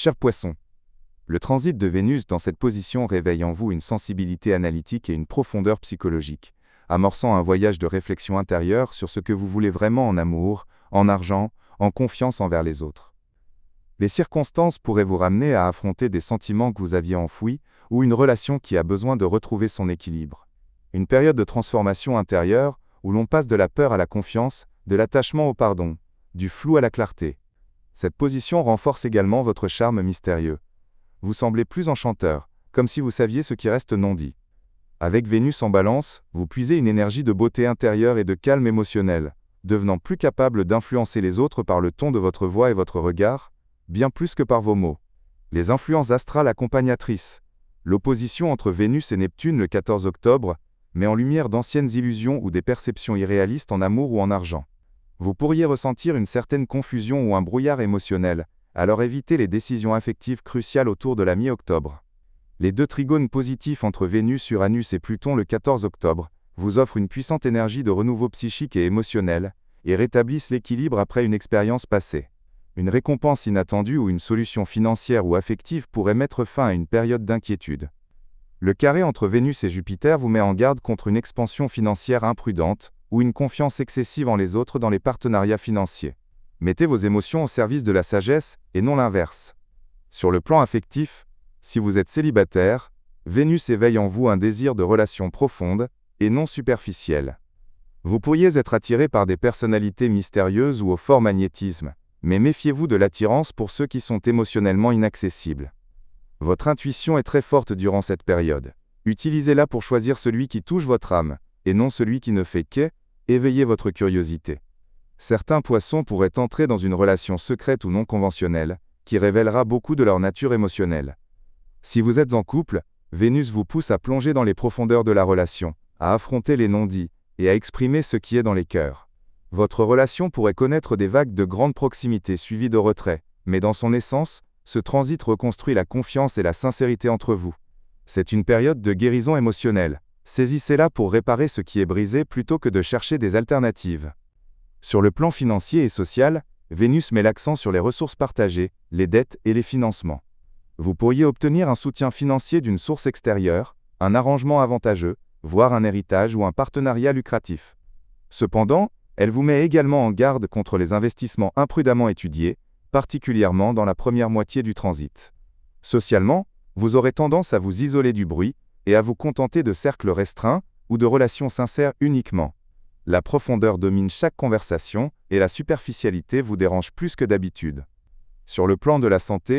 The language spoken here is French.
Cher Poisson, le transit de Vénus dans cette position réveille en vous une sensibilité analytique et une profondeur psychologique, amorçant un voyage de réflexion intérieure sur ce que vous voulez vraiment en amour, en argent, en confiance envers les autres. Les circonstances pourraient vous ramener à affronter des sentiments que vous aviez enfouis ou une relation qui a besoin de retrouver son équilibre. Une période de transformation intérieure où l'on passe de la peur à la confiance, de l'attachement au pardon, du flou à la clarté. Cette position renforce également votre charme mystérieux. Vous semblez plus enchanteur, comme si vous saviez ce qui reste non dit. Avec Vénus en balance, vous puisez une énergie de beauté intérieure et de calme émotionnel, devenant plus capable d'influencer les autres par le ton de votre voix et votre regard, bien plus que par vos mots. Les influences astrales accompagnatrices. L'opposition entre Vénus et Neptune le 14 octobre, met en lumière d'anciennes illusions ou des perceptions irréalistes en amour ou en argent. Vous pourriez ressentir une certaine confusion ou un brouillard émotionnel, alors évitez les décisions affectives cruciales autour de la mi-octobre. Les deux trigones positifs entre Vénus, Uranus et Pluton le 14 octobre vous offrent une puissante énergie de renouveau psychique et émotionnel, et rétablissent l'équilibre après une expérience passée. Une récompense inattendue ou une solution financière ou affective pourrait mettre fin à une période d'inquiétude. Le carré entre Vénus et Jupiter vous met en garde contre une expansion financière imprudente, ou une confiance excessive en les autres dans les partenariats financiers. Mettez vos émotions au service de la sagesse, et non l'inverse. Sur le plan affectif, si vous êtes célibataire, Vénus éveille en vous un désir de relations profondes, et non superficielles. Vous pourriez être attiré par des personnalités mystérieuses ou au fort magnétisme, mais méfiez-vous de l'attirance pour ceux qui sont émotionnellement inaccessibles. Votre intuition est très forte durant cette période. Utilisez-la pour choisir celui qui touche votre âme, et non celui qui ne fait qu'éveiller votre curiosité. Certains poissons pourraient entrer dans une relation secrète ou non conventionnelle, qui révélera beaucoup de leur nature émotionnelle. Si vous êtes en couple, Vénus vous pousse à plonger dans les profondeurs de la relation, à affronter les non-dits, et à exprimer ce qui est dans les cœurs. Votre relation pourrait connaître des vagues de grande proximité suivies de retrait, mais dans son essence, ce transit reconstruit la confiance et la sincérité entre vous. C'est une période de guérison émotionnelle. Saisissez-la pour réparer ce qui est brisé plutôt que de chercher des alternatives. Sur le plan financier et social, Vénus met l'accent sur les ressources partagées, les dettes et les financements. Vous pourriez obtenir un soutien financier d'une source extérieure, un arrangement avantageux, voire un héritage ou un partenariat lucratif. Cependant, elle vous met également en garde contre les investissements imprudemment étudiés, particulièrement dans la première moitié du transit. Socialement, vous aurez tendance à vous isoler du bruit, et à vous contenter de cercles restreints, ou de relations sincères uniquement. La profondeur domine chaque conversation, et la superficialité vous dérange plus que d'habitude. Sur le plan de la santé,